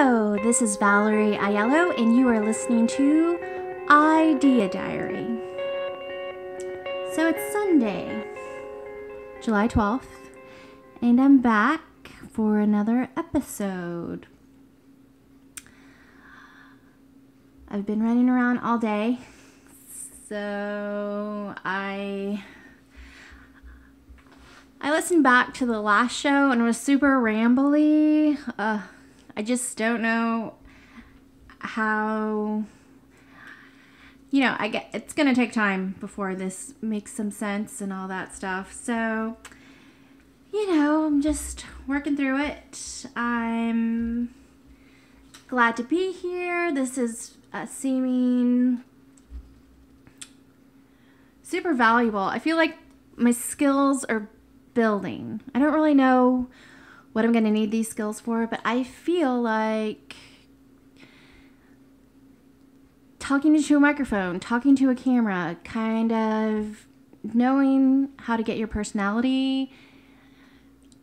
Hello, this is Valerie Aiello, and you are listening to Idea Diary. So it's Sunday, July 12th, and I'm back for another episode. I've been running around all day, so I listened back to the last show and it was super rambly. I just don't know how, it's going to take time before this makes some sense and all that stuff. So, I'm just working through it. I'm glad to be here. This is seeming super valuable. I feel like my skills are building. I don't really know what I'm going to need these skills for, but I feel like talking into a microphone, talking to a camera, kind of knowing how to get your personality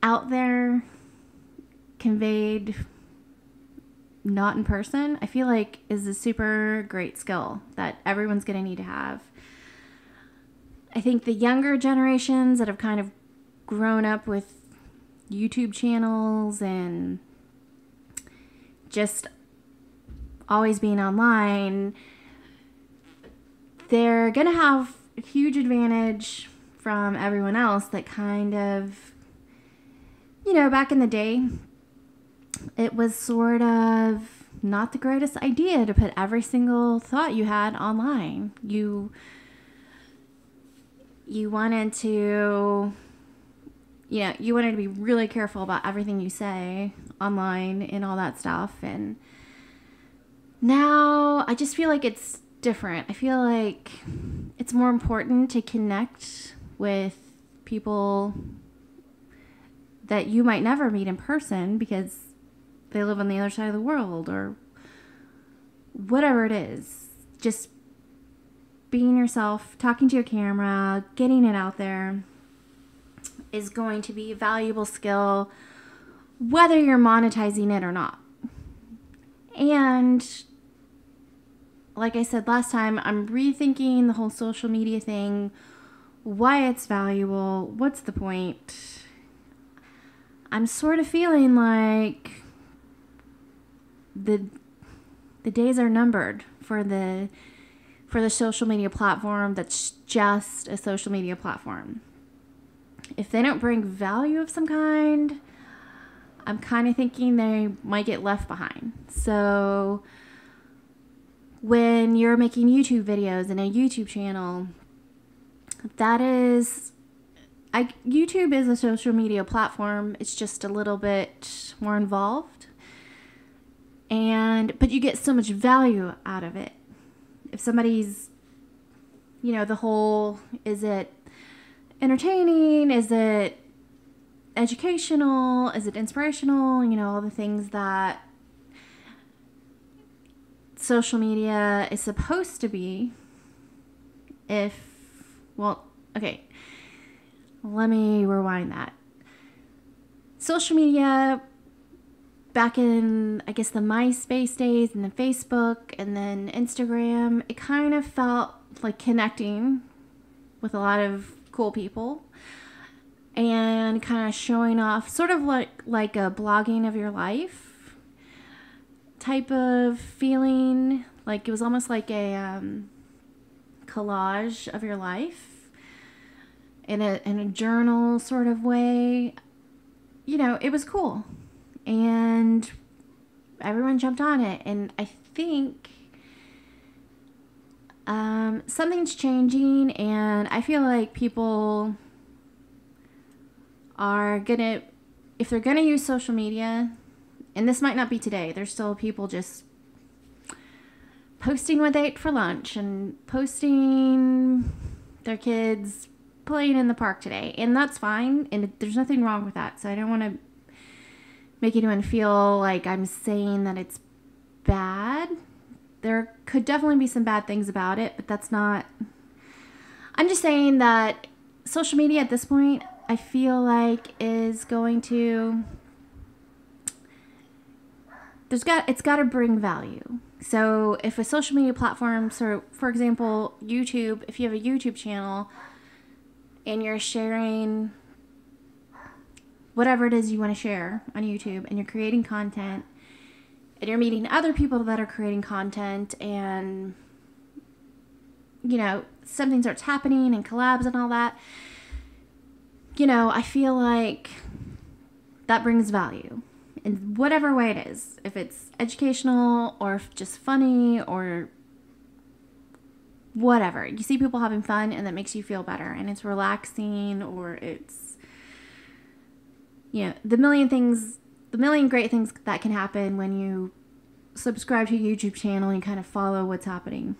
out there, conveyed not in person, I feel like is a super great skill that everyone's going to need to have. I think the younger generations that have kind of grown up with YouTube channels and just always being online, they're going to have a huge advantage from everyone else that kind of, back in the day, it was sort of not the greatest idea to put every single thought you had online. You wanted to... you wanted to be really careful about everything you say online and all that stuff. And now I just feel like it's different. I feel like it's more important to connect with people that you might never meet in person because they live on the other side of the world or whatever it is. Just being yourself, talking to a camera, getting it out there is going to be a valuable skill whether you're monetizing it or not. And like I said last time, I'm rethinking the whole social media thing, why it's valuable, what's the point. I'm sort of feeling like the days are numbered for the social media platform that's just a social media platform. If they don't bring value of some kind, I'm kind of thinking they might get left behind. So when you're making YouTube videos and a YouTube channel, YouTube is a social media platform. It's just a little bit more involved. But you get so much value out of it. If somebody's, is it entertaining? Is it educational? Is it inspirational? All the things that social media is supposed to be. Let me rewind that. Social media back in, I guess, the MySpace days and then Facebook and then Instagram, it kind of felt like connecting with a lot of cool people and kind of showing off, sort of like a blogging of your life type of feeling. Like it was almost like a collage of your life in a journal sort of way. It was cool and everyone jumped on it, and I think something's changing, and I feel like people are gonna, if they're gonna use social media, and this might not be today, there's still people just posting what they ate for lunch and posting their kids playing in the park today, and that's fine, and there's nothing wrong with that. So I don't want to make anyone feel like I'm saying that it's bad. There could definitely be some bad things about it, but that's not... I'm just saying that social media at this point, I feel like is going to it's got to bring value. So if a social media platform, so for example, YouTube, if you have a YouTube channel and you're sharing whatever it is you want to share on YouTube, and you're creating content, and you're meeting other people that are creating content, and something starts happening and collabs and all that, I feel like that brings value in whatever way it is. If it's educational or if just funny or whatever. You see people having fun and that makes you feel better, and it's relaxing, or it's, the million great things that can happen when you subscribe to a YouTube channel and you kind of follow what's happening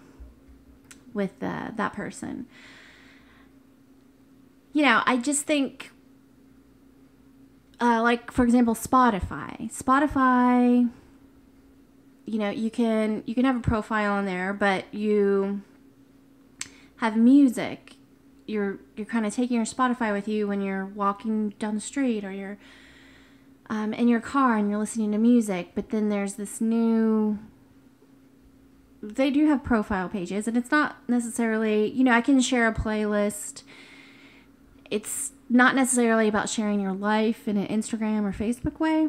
with that person. I just think, like, for example, Spotify, you can have a profile on there, but you have music. You're kind of taking your Spotify with you when you're walking down the street, or you're in your car and you're listening to music. But then there's this they do have profile pages, and it's not necessarily, I can share a playlist. It's not necessarily about sharing your life in an Instagram or Facebook way,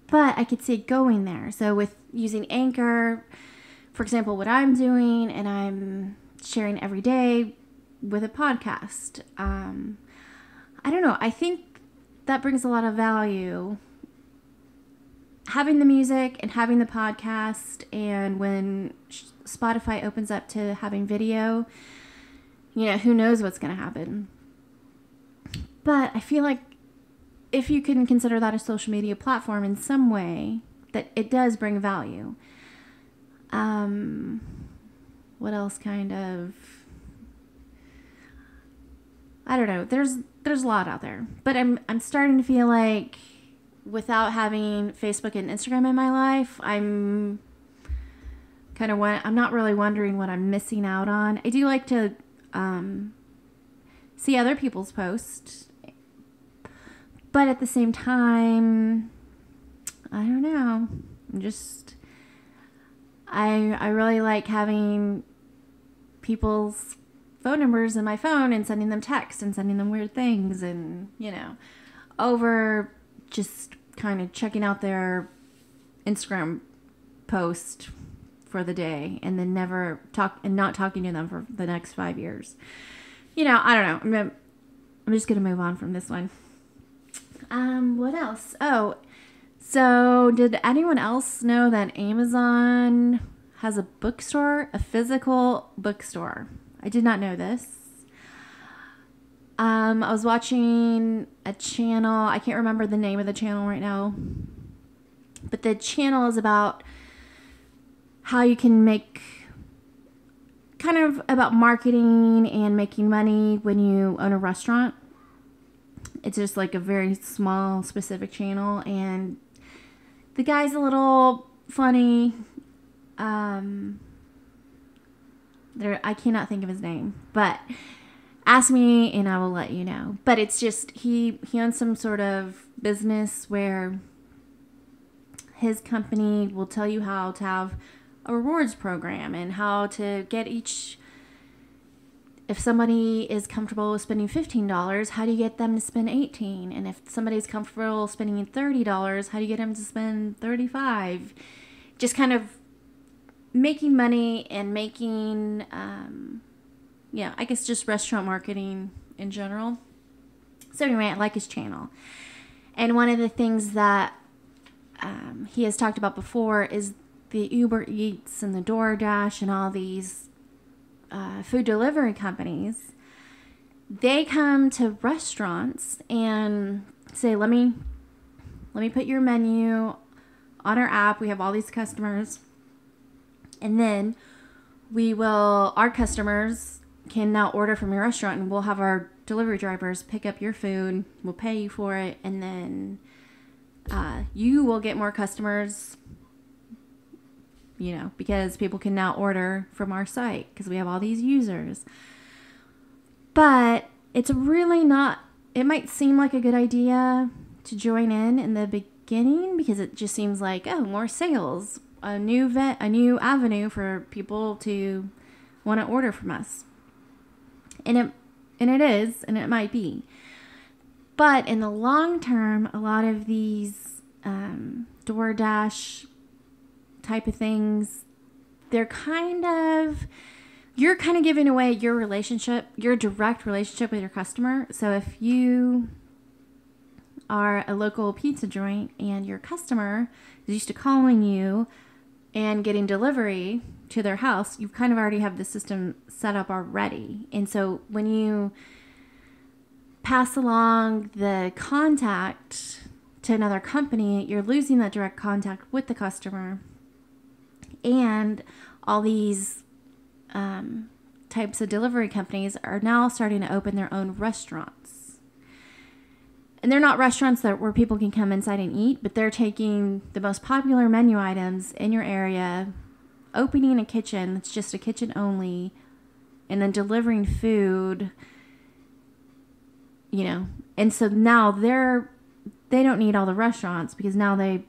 but I could see it going there. So with using Anchor, for example, what I'm doing, and I'm sharing every day with a podcast. I don't know. I think that brings a lot of value. Having the music and having the podcast, and when Spotify opens up to having video, who knows what's going to happen. But I feel like if you can consider that a social media platform in some way, that it does bring value. What else kind of... I don't know. There's a lot out there. But I'm starting to feel like without having Facebook and Instagram in my life, I'm not really wondering what I'm missing out on. I do like to see other people's posts, but at the same time, I don't know. I really like having people's phone numbers in my phone and sending them texts and sending them weird things, and over just kind of checking out their Instagram post for the day, and then not talking to them for the next 5 years. I don't know. I'm just gonna move on from this one. What else? Oh, so did anyone else know that Amazon has a bookstore, a physical bookstore? I did not know this. I was watching a channel. I can't remember the name of the channel right now, but the channel is about how you can make, kind of about marketing and making money when you own a restaurant. It's just like a very small, specific channel, and the guy's a little funny. I cannot think of his name, but ask me and I will let you know. But it's just, he owns some sort of business where his company will tell you how to have a rewards program, and how to get if somebody is comfortable with spending $15, how do you get them to spend $18? And if somebody's comfortable spending $30, how do you get them to spend $35? Just kind of making money and making, I guess just restaurant marketing in general. So anyway, I like his channel. And one of the things that he has talked about before is the Uber Eats and the DoorDash and all these food delivery companies. They come to restaurants and say, let me put your menu on our app. We have all these customers. And then our customers can now order from your restaurant, and we'll have our delivery drivers pick up your food. We'll pay you for it. And then you will get more customers, because people can now order from our site because we have all these users. But it's really not, it might seem like a good idea to join in the beginning because it just seems like, oh, more sales, a new avenue for people to want to order from us. And it is, and it might be. But in the long term, a lot of these DoorDash type of things, you're kind of giving away your direct relationship with your customer. So if you are a local pizza joint and your customer is used to calling you and getting delivery to their house, you kind of already have the system set up already. And so when you pass along the contact to another company, you're losing that direct contact with the customer. And all these types of delivery companies are now starting to open their own restaurants. And they're not restaurants where people can come inside and eat, but they're taking the most popular menu items in your area, opening a kitchen that's just a kitchen only, and then delivering food, And so now they don't need all the restaurants because now they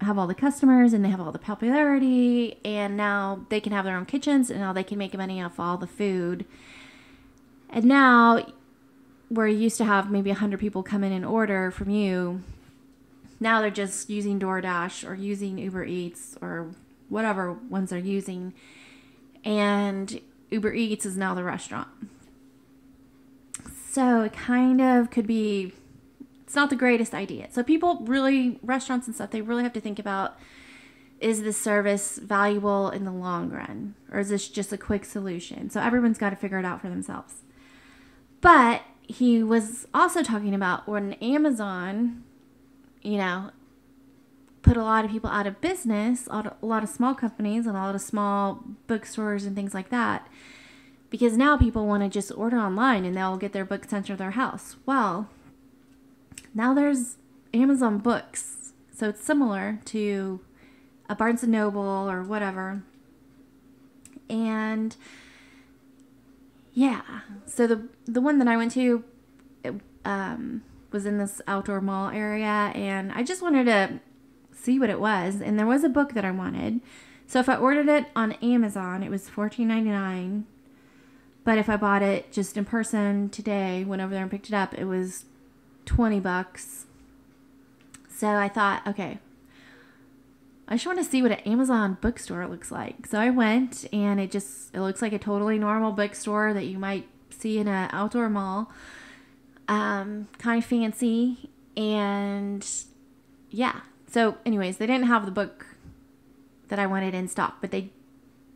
have all the customers and they have all the popularity, and now they can have their own kitchens, and now they can make money off all the food. And now, where you used to have maybe 100 people come in and order from you, now they're just using DoorDash or using Uber Eats or whatever ones they're using. And Uber Eats is now the restaurant. So it kind of could be, it's not the greatest idea. So restaurants and stuff, they really have to think about, is this service valuable in the long run? Or is this just a quick solution? So everyone's got to figure it out for themselves. But he was also talking about when Amazon, put a lot of people out of business, a lot of small companies and a lot of small bookstores and things like that, because now people want to just order online and they'll get their book sent to their house. Well, now there's Amazon Books. So it's similar to a Barnes & Noble or whatever. And yeah, so the one that I went to was in this outdoor mall area, and I just wanted to see what it was. And there was a book that I wanted. So if I ordered it on Amazon, it was $14.99. But if I bought it just in person today, went over there and picked it up, it was $20. So I thought, okay, I just want to see what an Amazon bookstore looks like. So I went, and it looks like a totally normal bookstore that you might see in an outdoor mall. Kind of fancy. And yeah. So anyways, they didn't have the book that I wanted in stock, but they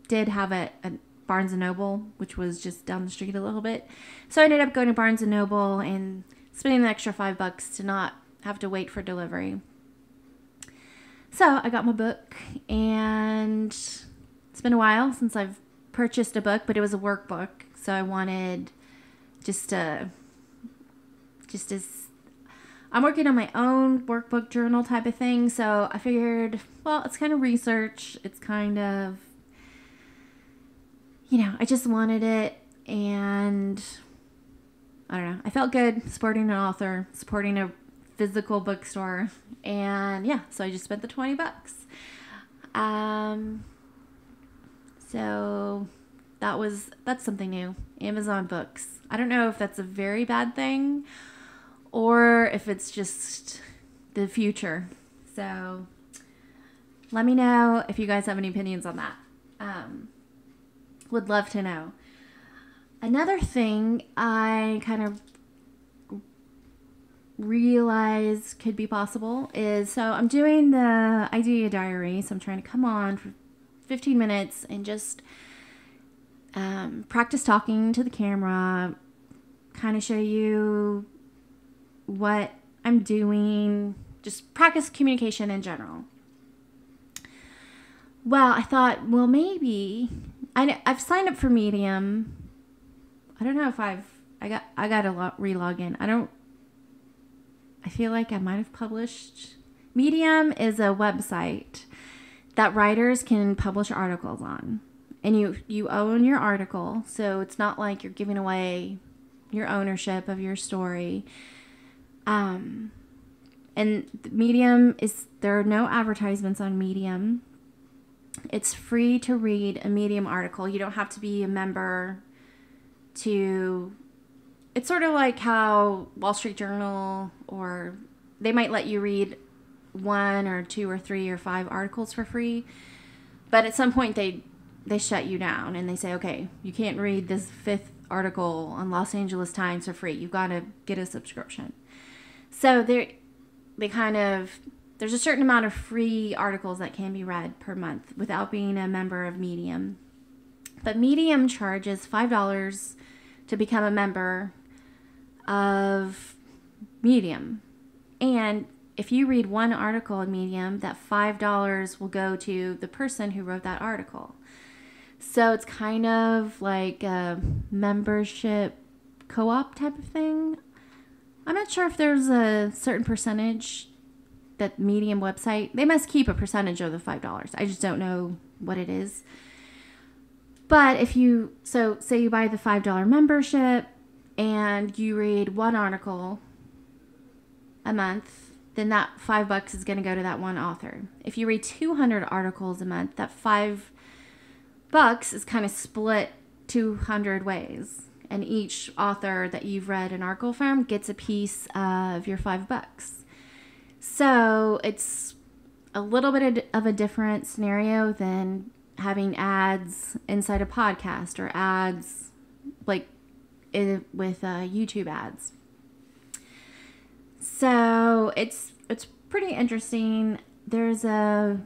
did have it at Barnes & Noble, which was just down the street a little bit. So I ended up going to Barnes & Noble and spending an extra $5 to not have to wait for delivery. So I got my book, and it's been a while since I've purchased a book, but it was a workbook. So I wanted I'm working on my own workbook journal type of thing. So I figured, well, it's kind of research. It's kind of, I just wanted it, and I don't know. I felt good supporting an author, supporting a physical bookstore, and yeah, so I just spent the $20. So that's something new. Amazon Books. I don't know if that's a very bad thing or if it's just the future. So let me know if you guys have any opinions on that. Would love to know. Another thing I kind of realize could be possible is, so I'm doing the idea diary. So I'm trying to come on for 15 minutes and just practice talking to the camera, kind of show you what I'm doing, just practice communication in general. Well, I thought, well, maybe I've signed up for Medium. I don't know if I got to re-log in. I feel like I might have published. Medium is a website that writers can publish articles on. And you own your article, so it's not like you're giving away your ownership of your story. And Medium there are no advertisements on Medium. It's free to read a Medium article. You don't have to be a member to... It's sort of like how Wall Street Journal, or they might let you read 1 or 2 or 3 or 5 articles for free. But at some point they shut you down and they say, okay, you can't read this 5th article on Los Angeles Times for free. You've got to get a subscription. So there's a certain amount of free articles that can be read per month without being a member of Medium. But Medium charges $5 to become a member of Medium. And if you read one article in Medium, that $5 will go to the person who wrote that article. So it's kind of like a membership co-op type of thing. I'm not sure if there's a certain percentage that Medium website, they must keep a percentage of the $5. I just don't know what it is. But say you buy the $5 membership and you read one article a month, then that $5 is going to go to that one author. If you read 200 articles a month, that $5 is kind of split 200 ways. And each author that you've read an article from gets a piece of your $5. So it's a little bit of a different scenario than having ads inside a podcast or ads like with YouTube ads. So it's pretty interesting. There's a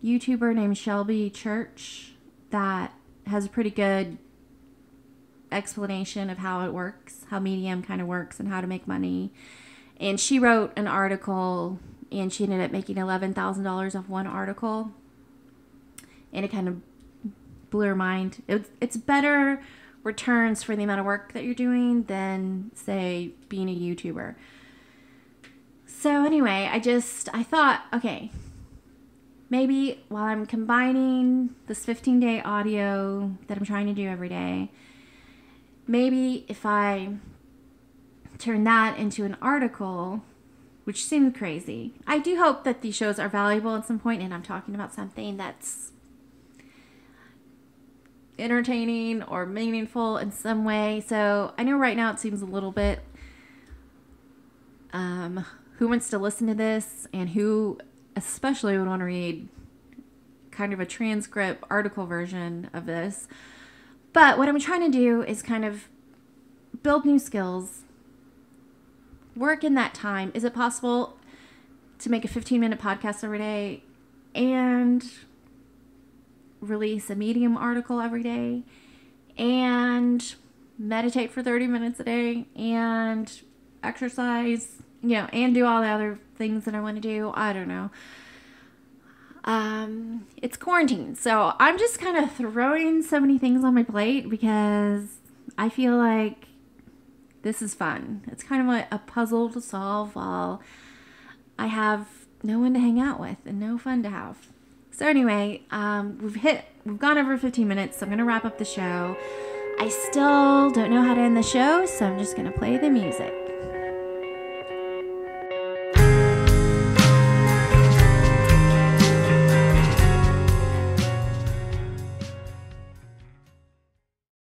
YouTuber named Shelby Church that has a pretty good explanation of how it works, how Medium kind of works and how to make money. And she wrote an article and she ended up making $11,000 off one article. And it kind of blew her mind. It's better returns for the amount of work that you're doing than, say, being a YouTuber. So anyway, I thought, okay, maybe while I'm combining this 15-day audio that I'm trying to do every day, maybe if I turn that into an article, which seems crazy. I do hope that these shows are valuable at some point and I'm talking about something that's entertaining or meaningful in some way. So I know right now it seems a little bit, who wants to listen to this and who especially would want to read kind of a transcript article version of this. But what I'm trying to do is kind of build new skills, work in that time. Is it possible to make a 15-minute podcast every day and release a Medium article every day and meditate for 30 minutes a day and exercise, and do all the other things that I want to do? I don't know. It's quarantine, so I'm just kind of throwing so many things on my plate because I feel like this is fun. It's kind of like a puzzle to solve while I have no one to hang out with and no fun to have. So anyway, we've gone over 15 minutes, so I'm going to wrap up the show. I still don't know how to end the show, so I'm just going to play the music.